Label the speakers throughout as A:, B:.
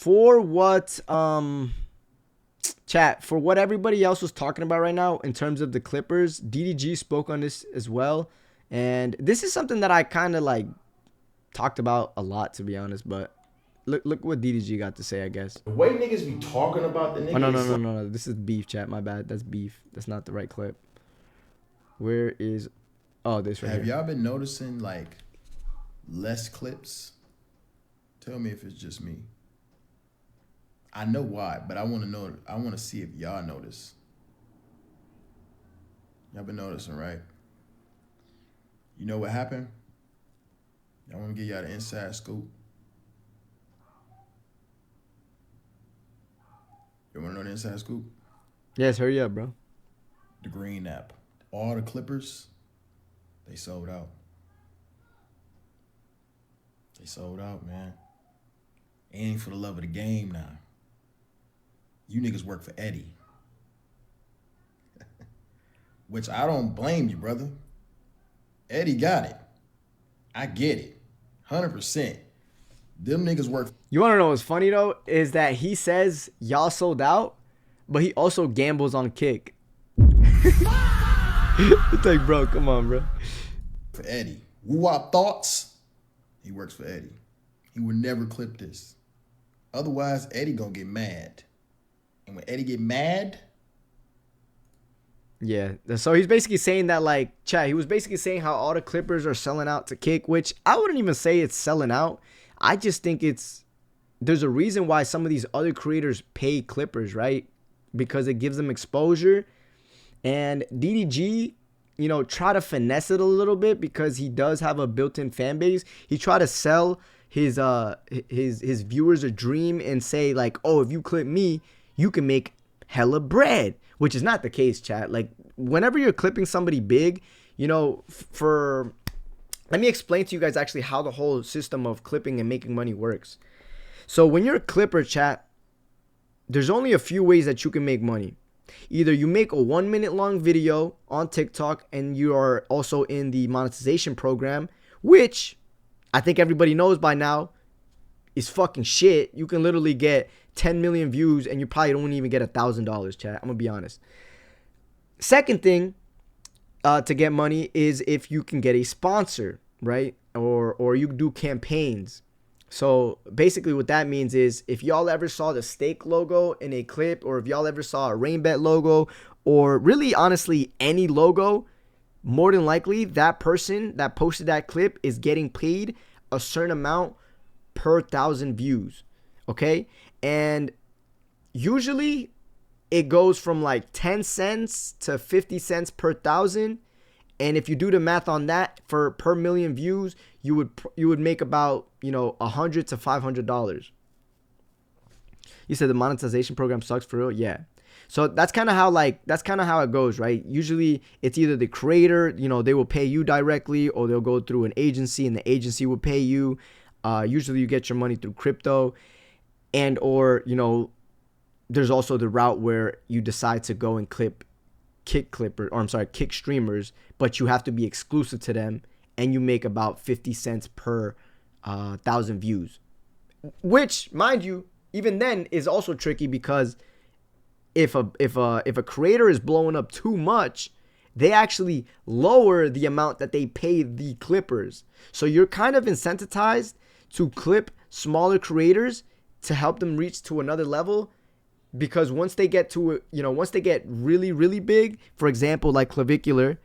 A: for what chat, for what everybody else was talking about right now in terms of the Clippers, DDG spoke on this as well. And this is something that I kind of like talked about a lot, to be honest. But look what DDG got to say, I guess.
B: The way niggas be talking about the nigga.
A: Oh, no. This is beef, chat. My bad. That's beef. That's not the right clip. Where is... Oh, this right here.
C: Have y'all been noticing, like, less clips? Tell me if it's just me. I know why, but I want to know. I want to see if y'all notice. Y'all been noticing, right? You know what happened? I want to give y'all the inside scoop. You want to know the inside scoop?
A: Yes, hurry up, bro.
C: The Green app. All the Clippers, they sold out. They sold out, man. Ain't for the love of the game now. You niggas work for Eddie. Which I don't blame you, brother. Eddie got it. I get it. 100%. Them niggas work.
A: You want to know what's funny, though? Is that he says y'all sold out, but he also gambles on kick. It's like, bro, come on, bro.
C: For Eddie. Woo-wop thoughts. He works for Eddie. He would never clip this. Otherwise, Eddie gonna get mad. And when Eddie get mad...
A: Yeah, so he's basically saying that, like, chat, he was basically saying how all the Clippers are selling out to kick, which I wouldn't even say it's selling out. I just think there's a reason why some of these other creators pay Clippers, right? Because it gives them exposure. And DDG, you know, try to finesse it a little bit because he does have a built-in fan base. He tried to sell his viewers a dream and say, like, oh, if you clip me, you can make hella bread, which is not the case, chat. Like, whenever you're clipping somebody big, you know, let me explain to you guys actually how the whole system of clipping and making money works. So when you're a clipper, chat, there's only a few ways that you can make money. Either you make a 1 minute long video on TikTok and you are also in the monetization program, which I think everybody knows by now is fucking shit. You can literally get 10 million views and you probably don't even get $1,000, chat. I'm gonna be honest. Second thing to get money is if you can get a sponsor, right? Or you do campaigns. So basically what that means is if y'all ever saw the steak logo in a clip, or if y'all ever saw a Rainbet logo, or really honestly any logo, more than likely that person that posted that clip is getting paid a certain amount per 1,000 views. Okay? And usually it goes from like 10 cents to 50 cents per 1,000. And if you do the math on that for per million views, you would make about, you know, $100 to $500. You said the monetization program sucks for real? Yeah. So that's kind of how it goes, right? Usually it's either the creator, you know, they will pay you directly, or they'll go through an agency and the agency will pay you. Usually you get your money through crypto, and or, you know, there's also the route where you decide to go and kick streamers, but you have to be exclusive to them, and you make about 50 cents per 1,000 views, which, mind you, even then is also tricky, because if a creator is blowing up too much, they actually lower the amount that they pay the clippers. So you're kind of incentivized to clip smaller creators to help them reach to another level. Because once they get to, you know, once they get really, really big, for example, like Clavicular,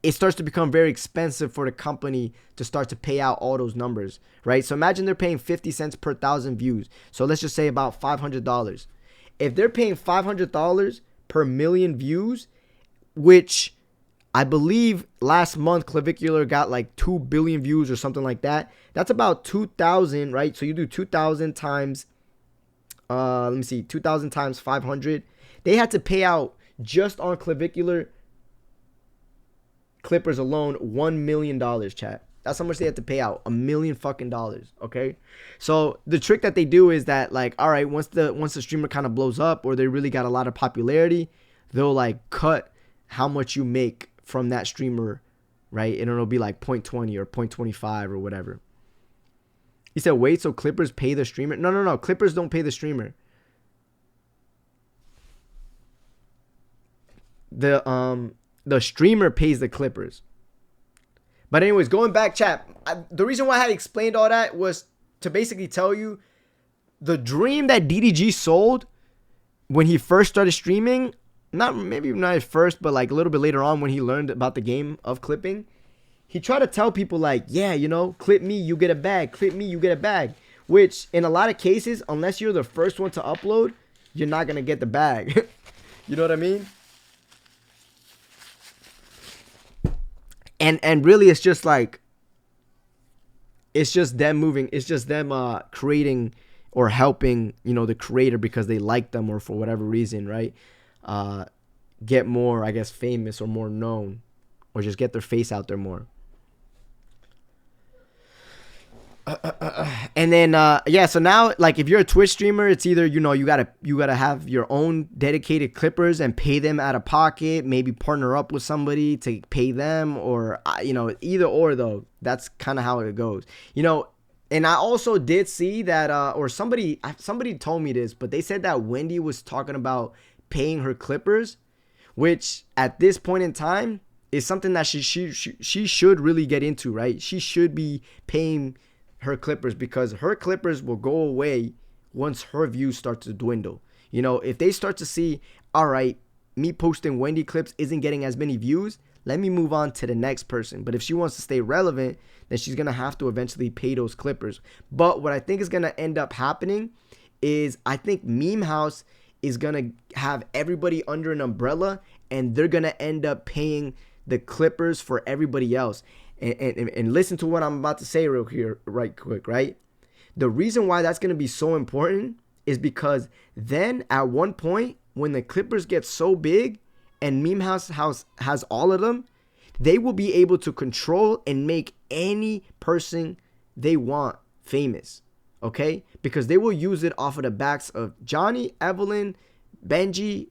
A: it starts to become very expensive for the company to start to pay out all those numbers, right? So imagine they're paying 50 cents per 1,000 views. So let's just say about $500. If they're paying $500 per million views, which I believe last month Clavicular got like 2 billion views or something like that, that's about 2,000, right? So you do 2,000 times... let me see, 2,000 times 500. They had to pay out just on Clavicular Clippers alone $1 million, chat. That's how much they had to pay out, $1 million fucking dollars. Okay, so the trick that they do is that, like, all right, once the streamer kind of blows up, or they really got a lot of popularity, they'll like cut how much you make from that streamer, right? And it'll be like 0.20 or 0.25 or whatever. He said, wait, so Clippers pay the streamer? No. Clippers don't pay the streamer. The streamer pays the Clippers. But anyways, going back, chat. The reason why I had explained all that was to basically tell you the dream that DDG sold when he first started streaming. Maybe not at first, but like a little bit later on when he learned about the game of clipping. He tried to tell people like, yeah, clip me, you get a bag. Clip me, you get a bag. Which in a lot of cases, unless you're the first one to upload, you're not going to get the bag. You know what I mean? And really it's just like, it's just them moving. It's just them creating or helping, the creator because they like them or for whatever reason, right? Get more, I guess, famous or more known or just get their face out there more. And then so now like if you're a Twitch streamer, it's either you gotta have your own dedicated clippers and pay them out of pocket, maybe partner up with somebody to pay them, or either or though. That's kind of how it goes. And I also did see that or somebody told me this, but they said that Wendy was talking about paying her clippers, which at this point in time is something that she should really get into, right? She should be paying her clippers because her clippers will go away once her views start to dwindle. If they start to see, all right, me posting Wendy clips isn't getting as many views, let me move on to the next person. But if she wants to stay relevant, then she's going to have to eventually pay those clippers. But what I think is going to end up happening is I think Meme House is going to have everybody under an umbrella and they're going to end up paying the clippers for everybody else. And listen to what I'm about to say right quick, right? The reason why that's going to be so important is because then at one point when the clippers get so big and Meme House has all of them, they will be able to control and make any person they want famous, okay? Because they will use it off of the backs of Johnny, Evelyn, Benji,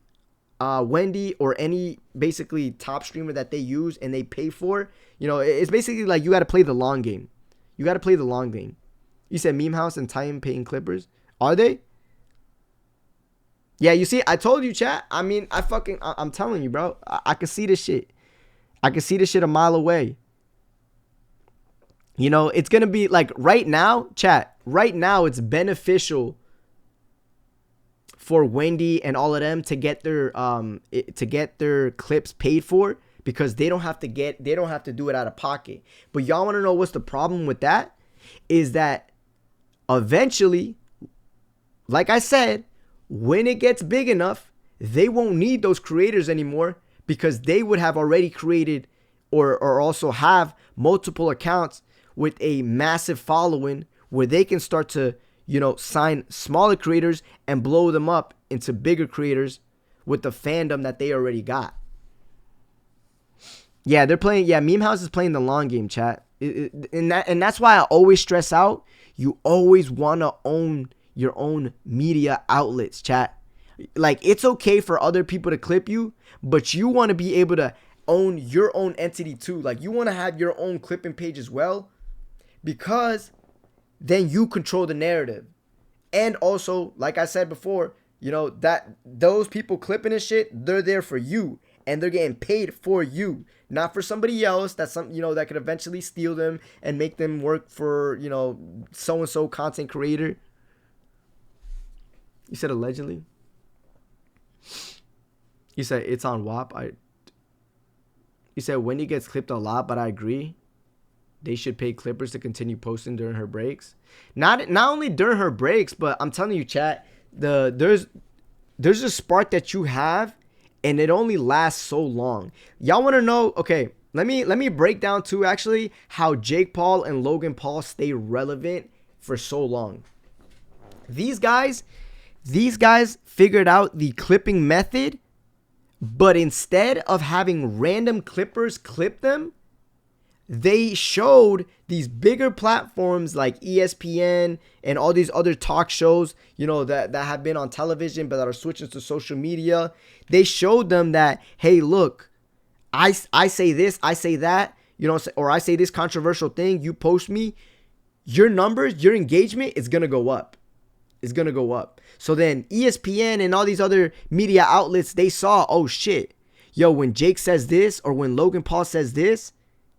A: Wendy, or any basically top streamer that they use and they pay for. It's basically like you got to play the long game. You got to play the long game. You said Meme House and Time paying clippers. Are they? Yeah, you see, I told you, chat. I mean, I'm telling you, bro. I can see this shit. I can see this shit a mile away. It's going to be like right now, chat. Right now, it's beneficial for Wendy and all of them to get their clips paid for because they don't have to do it out of pocket. But y'all want to know what's the problem with that? Is that eventually, like I said, when it gets big enough, they won't need those creators anymore because they would have already created or also have multiple accounts with a massive following where they can start to sign smaller creators and blow them up into bigger creators with the fandom that they already got. Yeah, they're playing. Yeah, Meme House is playing the long game, chat. And that's why I always stress out. You always want to own your own media outlets, chat. Like, it's okay for other people to clip you, but you want to be able to own your own entity too. Like, you want to have your own clipping page as well, because then you control the narrative. And also, like I said before, that those people clipping and shit, they're there for you and they're getting paid for you, not for somebody else that that could eventually steal them and make them work for, so-and-so content creator. You said allegedly? You said it's on WAP. You said Wendy gets clipped a lot, but I agree. They should pay clippers to continue posting during her breaks. Not only during her breaks, but I'm telling you, chat, there's a spark that you have, and it only lasts so long. Y'all want to know? Okay, let me break down too, actually, how Jake Paul and Logan Paul stay relevant for so long. These guys figured out the clipping method, but instead of having random clippers clip them, they showed these bigger platforms like ESPN and all these other talk shows, that have been on television but that are switching to social media. They showed them that, hey, look, I say this, I say that, or I say this controversial thing, you post me, your numbers, your engagement is going to go up. It's going to go up. So then ESPN and all these other media outlets, they saw, oh shit, yo, when Jake says this or when Logan Paul says this,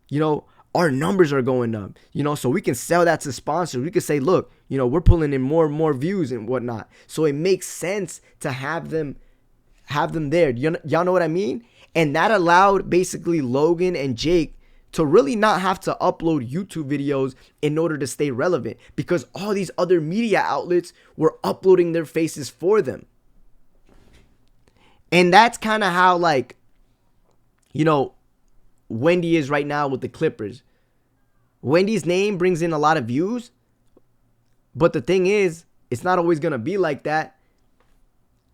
A: you know, our numbers are going up, you know, so we can sell that to sponsors. We can say, look, you know, we're pulling in more and more views and whatnot. So it makes sense to have them there. Y'all know what I mean? And that allowed basically Logan and Jake to really not have to upload YouTube videos in order to stay relevant, because all these other media outlets were uploading their faces for them. And that's kind of how, like, you know, Wendy is right now with the Clippers. Wendy's name brings in a lot of views, but the thing is, it's not always going to be like that.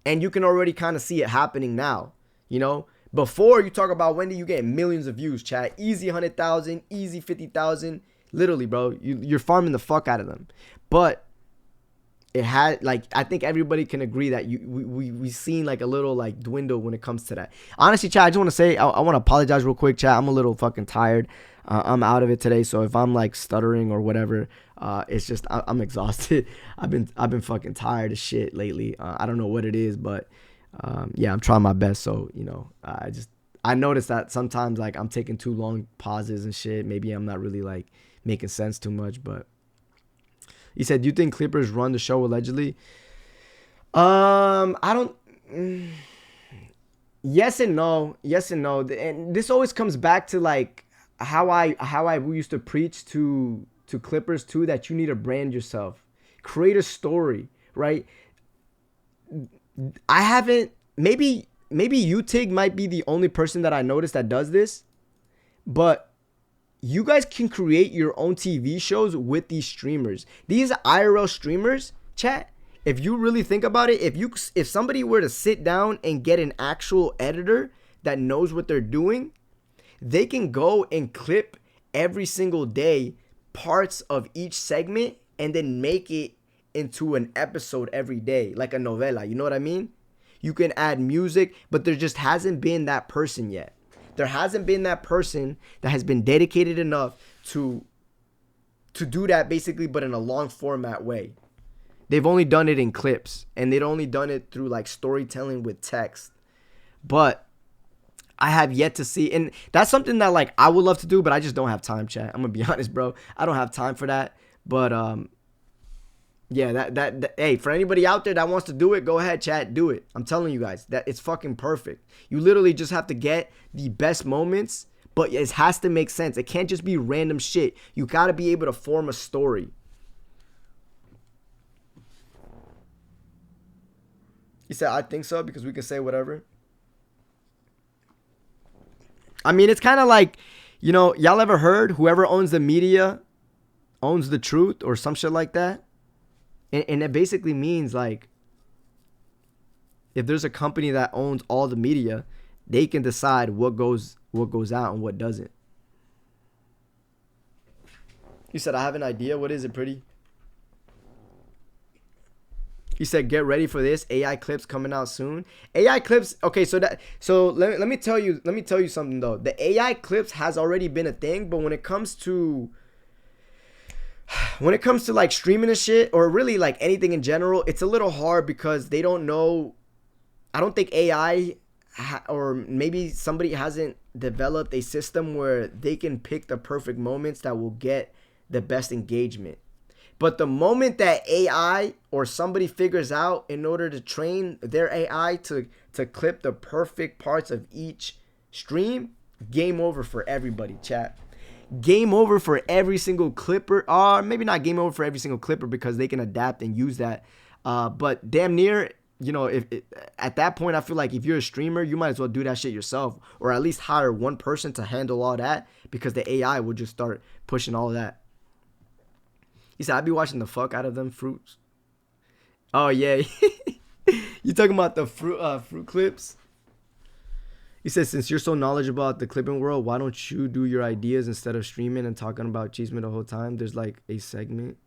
A: And you can already kind of see it happening now, you know? Before you talk about Wendy, you get millions of views, chat. Easy 100,000, easy 50,000. Literally, bro. You're farming the fuck out of them. But it had, like, I think everybody can agree that we seen like a little like dwindle when it comes to that. Honestly, chat, I just want to say, I want to apologize real quick, chat. I'm a little fucking tired. I'm out of it today. So if I'm like stuttering or whatever, it's just I'm exhausted. I've been fucking tired as shit lately. I don't know what it is, but yeah, I'm trying my best. So, you know, I noticed that sometimes like I'm taking too long pauses and shit. Maybe I'm not really like making sense too much, but he said, do you think Clippers run the show allegedly? I don't, yes and no, And this always comes back to like how I used to preach to Clippers too, that you need to brand yourself, create a story, right? I haven't, maybe UTIG might be the only person that I noticed that does this, but you guys can create your own TV shows with these streamers. These IRL streamers, chat, if you really think about it, if somebody were to sit down and get an actual editor that knows what they're doing, they can go and clip every single day parts of each segment and then make it into an episode every day, like a novela. You know what I mean? You can add music, but there just hasn't been that person yet. There hasn't been that person that has been dedicated enough to do that basically, but in a long format way. They've only done it in clips, and they'd only done it through like storytelling with text. But I have yet to see, and that's something that like I would love to do, but I just don't have time, chat. I'm gonna be honest, bro. I don't have time for that. But yeah, that hey, for anybody out there that wants to do it, go ahead, chat, do it. I'm telling you guys that it's fucking perfect. You literally just have to get the best moments, but it has to make sense. It can't just be random shit. You got to be able to form a story. He said, I think so, because we can say whatever. I mean, it's kind of like, you know, y'all ever heard whoever owns the media owns the truth or some shit like that? And it basically means like if there's a company that owns all the media, they can decide what goes out and what doesn't. He said, I have an idea. What is it, pretty? He said, get ready for this. AI clips coming out soon. AI clips. Okay, so let me tell you something though. The AI clips has already been a thing, but when it comes to like streaming and shit, or really like anything in general, it's a little hard because they don't know. I don't think AI or maybe somebody hasn't developed a system where they can pick the perfect moments that will get the best engagement. But the moment that AI or somebody figures out in order to train their AI to clip the perfect parts of each stream, game over for everybody, chat. Game over for every single clipper, or maybe not game over for every single clipper because they can adapt and use that. But damn near, you know, at that point, I feel like if you're a streamer, you might as well do that shit yourself, or at least hire one person to handle all that, because the AI will just start pushing all of that. He said, I'd be watching the fuck out of them fruits. Oh yeah, you talking about the fruit clips? He says, since you're so knowledgeable about the clipping world, why don't you do your ideas instead of streaming and talking about Cheeseman the whole time? There's like a segment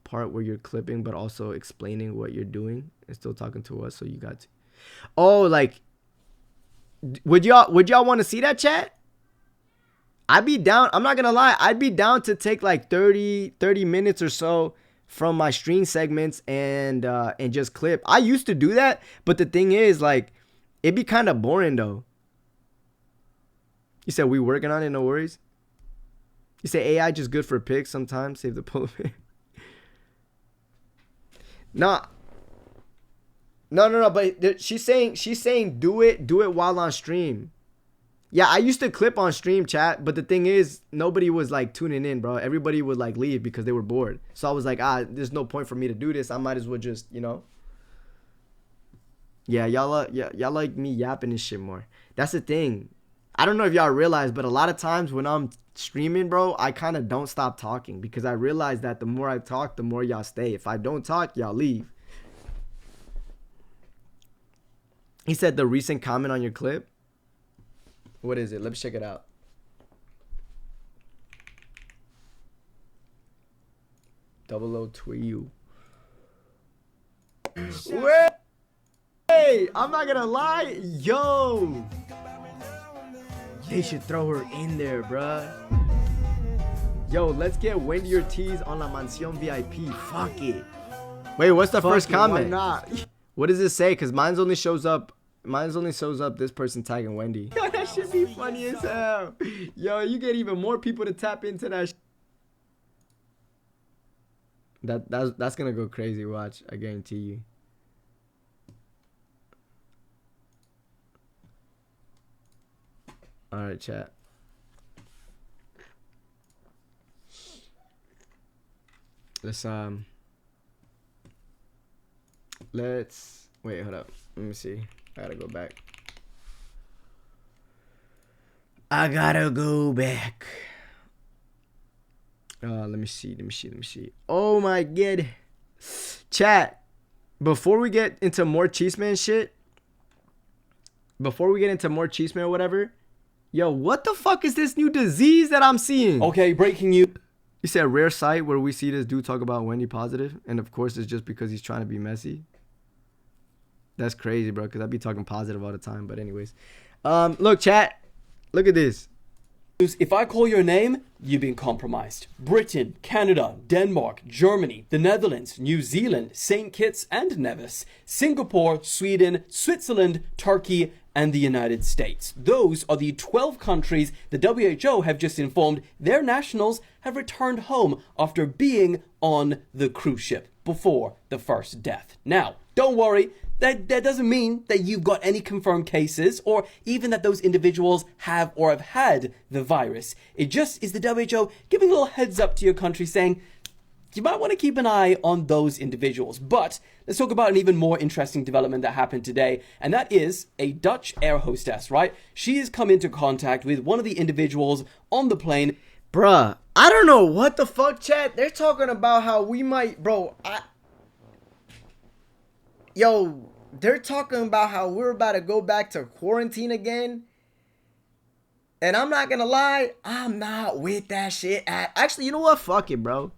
A: part where you're clipping, but also explaining what you're doing and still talking to us. So you got to. Oh, like, would y'all want to see that, chat? I'd be down. I'm not gonna lie. I'd be down to take like 30 minutes or so from my stream segments and just clip. I used to do that, but the thing is, like, it'd be kind of boring though. You said we working on it, no worries. You say AI just good for picks sometimes. Save the pull. Nah. No. But she's saying do it while on stream. Yeah, I used to clip on stream, chat, but the thing is, nobody was like tuning in, bro. Everybody would like leave because they were bored. So I was like, there's no point for me to do this. I might as well just, Yeah, y'all like me yapping and shit more. That's the thing. I don't know if y'all realize, but a lot of times when I'm streaming, bro, I kind of don't stop talking because I realize that the more I talk, the more y'all stay. If I don't talk, y'all leave. He said the recent comment on your clip. What is it? Let's check it out. Double O to you. Wait, I'm not gonna lie. Yo. They should throw her in there, bruh. Yo, let's get Wendy Ortiz on La Mansión VIP. Fuck it. Wait, what's the first comment? Why not? What does it say? Because mine only shows up this person tagging Wendy. Yo, that should be funny as hell. Yo, you get even more people to tap into that. That's gonna go crazy. Watch, I guarantee you. All right, chat. Let's wait. Hold up. Let me see. I gotta go back. Let me see. Oh my god. Chat. Before we get into more Cheeseman shit. Before we get into more Cheeseman or whatever. Yo, what the fuck is this new disease that I'm seeing?
D: Okay, breaking news.
A: You said a rare sight where we see this dude talk about Wendy positive. And of course, it's just because he's trying to be messy. That's crazy, bro, because I be talking positive all the time. But anyways. Look, chat. Look at this.
D: If I call your name, you've been compromised. Britain, Canada, Denmark, Germany, the Netherlands, New Zealand, St. Kitts and Nevis, Singapore, Sweden, Switzerland, Turkey, and the United States. Those are the 12 countries the WHO have just informed their nationals have returned home after being on the cruise ship before the first death. Now, don't worry. That doesn't mean that you've got any confirmed cases or even that those individuals have or have had the virus. It just is the WHO giving a little heads up to your country saying, you might want to keep an eye on those individuals. But let's talk about an even more interesting development that happened today. And that is a Dutch air hostess, right? She has come into contact with one of the individuals on the plane.
A: Bruh, I don't know what the fuck, chat. They're talking about how we might, bro. Yo, they're talking about how we're about to go back to quarantine again. And I'm not gonna lie, I'm not with that shit. Actually, you know what? Fuck it, bro.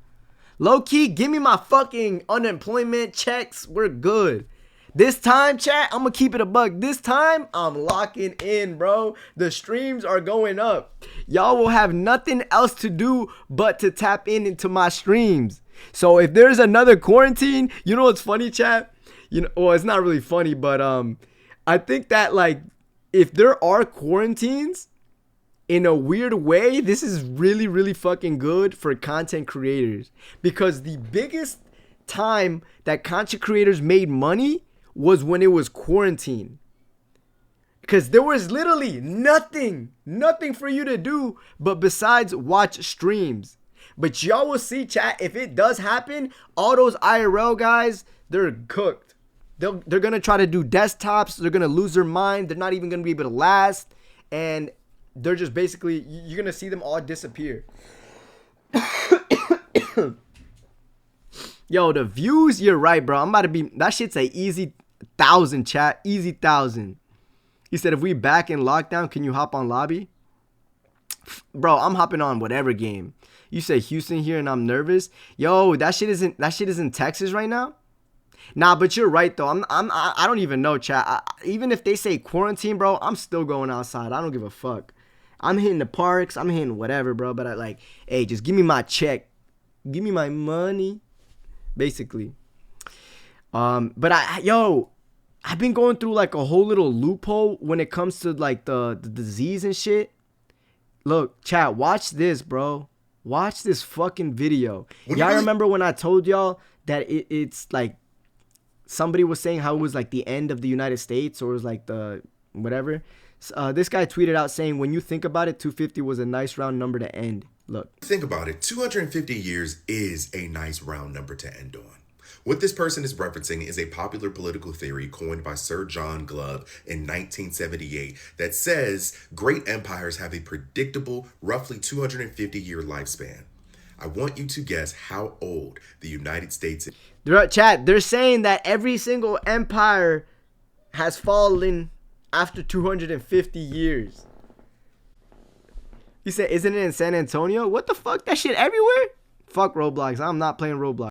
A: Low key, give me my fucking unemployment checks. We're good. This time, chat, I'm gonna keep it a buck. This time, I'm locking in, bro. The streams are going up. Y'all will have nothing else to do but to tap into my streams. So if there's another quarantine, you know what's funny, chat? Well, it's not really funny, but I think that, like, if there are quarantines, in a weird way, this is really, really fucking good for content creators. Because the biggest time that content creators made money was when it was quarantine. Because there was literally nothing for you to do but besides watch streams. But y'all will see, chat, if it does happen, all those IRL guys, they're cooked. They're going to try to do desktops. They're going to lose their mind. They're not even going to be able to last. And they're just basically, you're going to see them all disappear. Yo, the views, you're right, bro. I'm about to be, that shit's a easy 1,000, chat. Easy 1,000. He said, if we back in lockdown, can you hop on lobby? Bro, I'm hopping on whatever game. You say Houston here and I'm nervous. Yo, that shit is in Texas right now. Nah, but you're right though. I don't even know, chat. Even if they say quarantine, bro, I'm still going outside. I don't give a fuck. I'm hitting the parks, I'm hitting whatever, bro. But I like, hey, just give me my check, give me my money, basically. But I've been going through like a whole little loophole when it comes to like the disease and shit. Look, chat, watch this, bro. Watch this fucking video. Y'all remember when I told y'all that it's like somebody was saying how it was like the end of the United States, or it was like the whatever. This guy tweeted out saying, when you think about it, 250 was a nice round number to end. Look.
E: Think about it. 250 years is a nice round number to end on. What this person is referencing is a popular political theory coined by Sir John Glove in 1978 that says great empires have a predictable, roughly 250-year lifespan. I want you to guess how old the United States is.
A: They're saying that every single empire has fallen after 250 years. He said, isn't it in San Antonio? What the fuck? That shit everywhere? Fuck Roblox. I'm not playing Roblox.